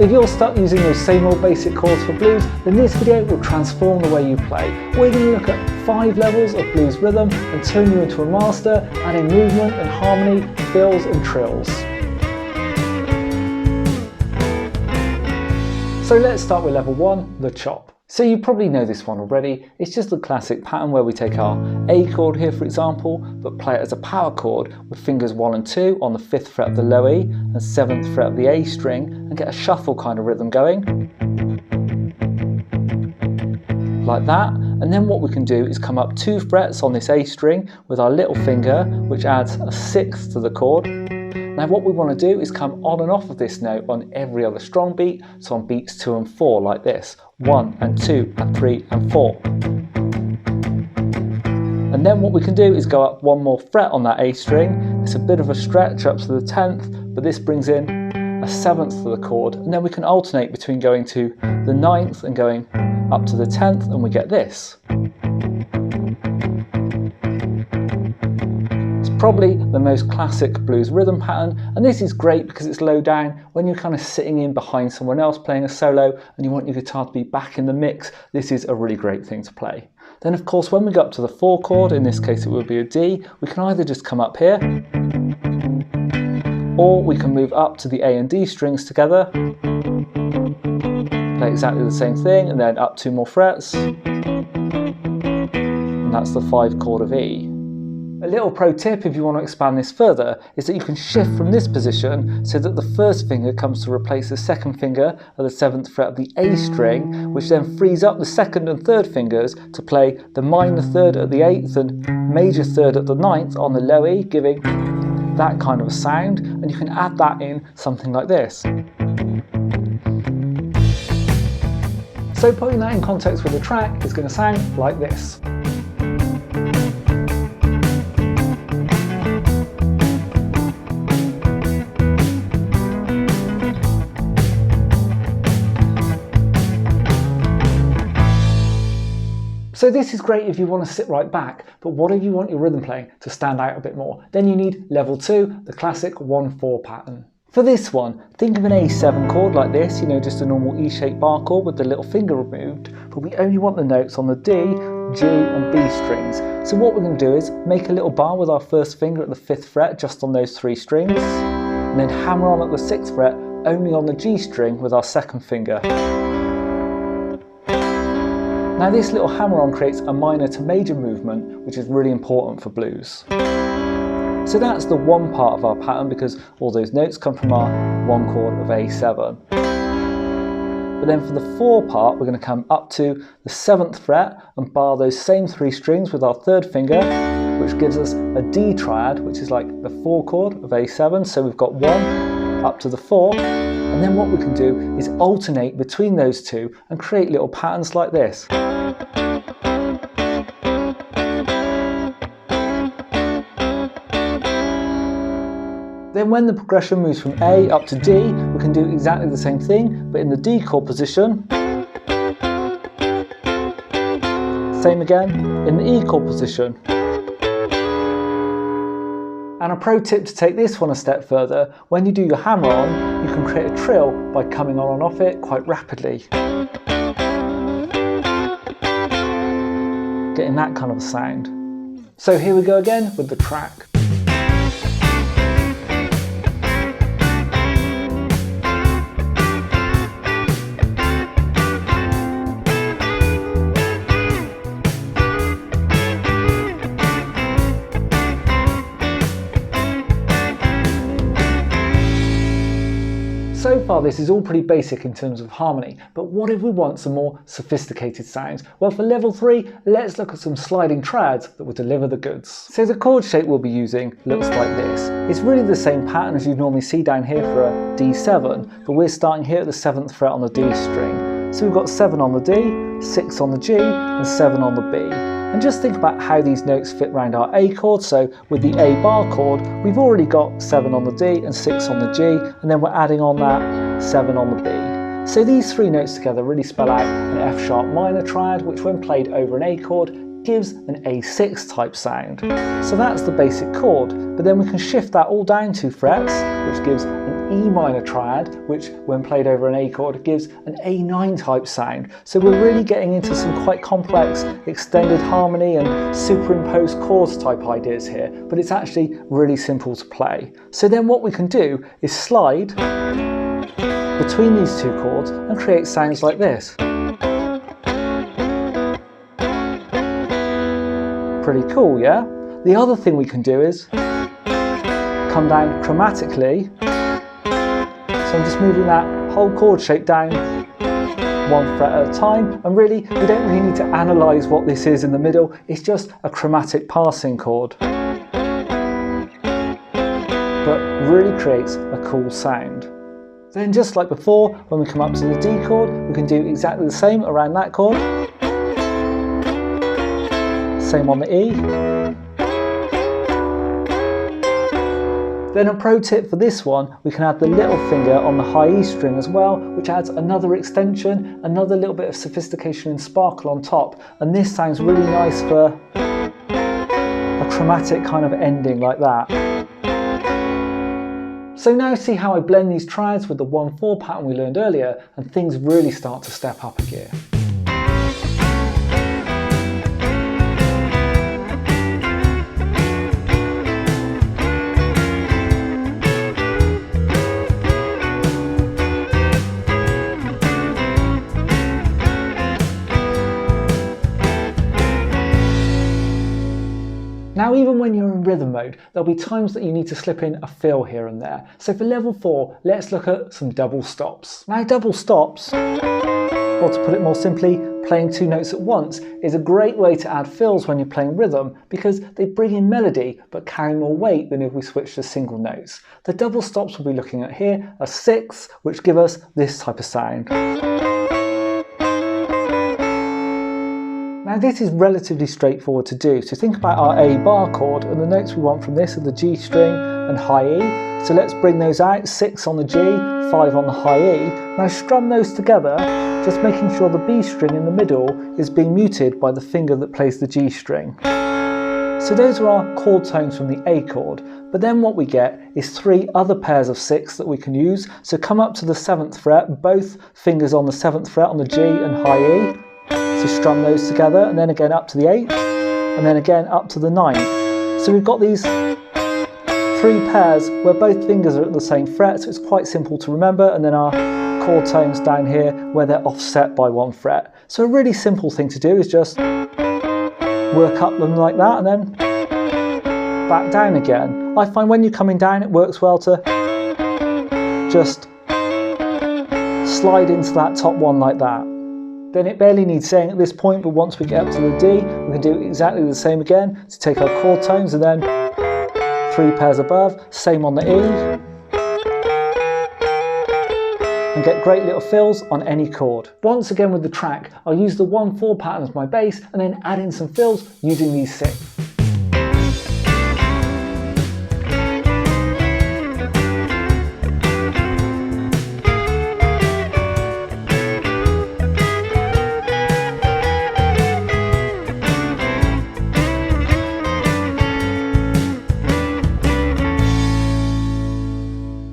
If you're stuck using those same old basic chords for blues, then this video will transform the way you play. We're going to look at 5 levels of blues rhythm and turn you into a master, adding movement and harmony, fills and trills. So let's start with level 1, the chop. So you probably know this one already. It's just the classic pattern where we take our A chord here, for example, but play it as a power chord with fingers 1 and 2 on the 5th fret of the low E and 7th fret of the A string, and get a shuffle kind of rhythm going. Like that. And then what we can do is come up 2 frets on this A string with our little finger, which adds a 6th to the chord. Now what we want to do is come on and off of this note on every other strong beat, so on beats 2 and 4 like this, 1 and 2 and 3 and 4. And then what we can do is go up 1 more fret on that A string. It's a bit of a stretch up to the 10th, but this brings in a 7th to the chord, and then we can alternate between going to the 9th and going up to the 10th, and we get this. Probably the most classic blues rhythm pattern, and this is great because it's low down when you're kind of sitting in behind someone else playing a solo and you want your guitar to be back in the mix. This is a really great thing to play. Then of course when we go up to the 4 chord, in this case it would be a D, we can either just come up here or we can move up to the A and D strings together, play exactly the same thing, and then up 2 more frets, and that's the 5 chord of E. A little pro tip if you want to expand this further is that you can shift from this position so that the first finger comes to replace the second finger at the 7th fret of the A string, which then frees up the 2nd and 3rd fingers to play the minor 3rd at the 8th and major 3rd at the 9th on the low E, giving that kind of a sound, and you can add that in something like this. So putting that in context with the track is going to sound like this. So this is great if you want to sit right back, but what if you want your rhythm playing to stand out a bit more? Then you need level 2, the classic 1-4 pattern. For this one, think of an A7 chord like this, just a normal E-shaped bar chord with the little finger removed, but we only want the notes on the D, G and B strings. So what we're going to do is make a little bar with our first finger at the 5th fret just on those 3 strings, and then hammer on at the 6th fret only on the G string with our second finger. Now this little hammer-on creates a minor to major movement, which is really important for blues. So that's the 1 part of our pattern because all those notes come from our 1 chord of A7. But then for the 4 part, we're going to come up to the 7th fret and bar those same 3 strings with our 3rd finger, which gives us a D triad, which is like the 4 chord of A7. So we've got 1 up to the 4. And then what we can do is alternate between those 2 and create little patterns like this. Then when the progression moves from A up to D, we can do exactly the same thing, but in the D chord position. Same again, in the E chord position. And a pro tip to take this one a step further, when you do your hammer on, you can create a trill by coming on and off it quite rapidly. Getting that kind of a sound. So here we go again with the track. So far this is all pretty basic in terms of harmony, but what if we want some more sophisticated sounds? Well, for level 3, let's look at some sliding triads that will deliver the goods. So the chord shape we'll be using looks like this. It's really the same pattern as you'd normally see down here for a D7, but we're starting here at the 7th fret on the D string. So we've got 7 on the D, 6 on the G, and 7 on the B. And just think about how these notes fit around our A chord. So with the A bar chord, we've already got 7 on the D and 6 on the G, and then we're adding on that 7 on the B. So these 3 notes together really spell out an F sharp minor triad, which when played over an A chord gives an A6 type sound. So that's the basic chord, but then we can shift that all down 2 frets, which gives an E minor triad, which when played over an A chord gives an A9 type sound. So we're really getting into some quite complex extended harmony and superimposed chords type ideas here, but it's actually really simple to play. So then what we can do is slide between these two chords and create sounds like this. Pretty cool, yeah? The other thing we can do is come down chromatically. So I'm just moving that whole chord shape down one fret at a time, and really we don't really need to analyse what this is in the middle, it's just a chromatic passing chord. But really creates a cool sound. Then just like before, when we come up to the D chord, we can do exactly the same around that chord. Same on the E. Then a pro tip for this one, we can add the little finger on the high E string as well, which adds another extension, another little bit of sophistication and sparkle on top. And this sounds really nice for a chromatic kind of ending like that. So now see how I blend these triads with the 1/4 pattern we learned earlier, and things really start to step up a gear. Now even when you're in rhythm mode, there'll be times that you need to slip in a fill here and there. So for level 4, let's look at some double stops. Now double stops, or to put it more simply, playing two notes at once, is a great way to add fills when you're playing rhythm because they bring in melody but carry more weight than if we switch to single notes. The double stops we'll be looking at here are 6, which give us this type of sound. Now this is relatively straightforward to do, so think about our A bar chord, and the notes we want from this are the G string and high E. So let's bring those out, 6 on the G, 5 on the high E. Now strum those together, just making sure the B string in the middle is being muted by the finger that plays the G string. So those are our chord tones from the A chord, but then what we get is 3 other pairs of 6 that we can use. So come up to the 7th fret, both fingers on the 7th fret on the G and high E. So strum those together, and then again up to the 8th, and then again up to the 9th. So we've got these 3 pairs where both fingers are at the same fret, so it's quite simple to remember, and then our chord tones down here where they're offset by 1 fret. So a really simple thing to do is just work up them like that and then back down again. I find when you're coming down it works well to just slide into that top one like that. Then it barely needs saying at this point, but once we get up to the D, we can do exactly the same again to take our chord tones and then 3 pairs above, same on the E, and get great little fills on any chord. Once again with the track, I'll use the 1/4 pattern as my bass and then add in some fills using these 6.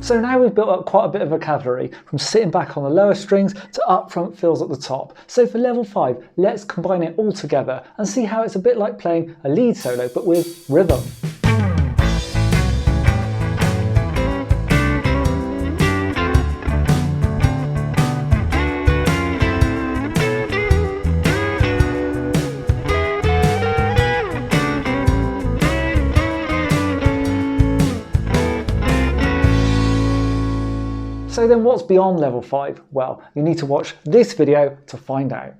So now we've built up quite a bit of vocabulary from sitting back on the lower strings to upfront fills at the top. So for level 5, let's combine it all together and see how it's a bit like playing a lead solo but with rhythm. So then what's beyond level 5? Well, you need to watch this video to find out.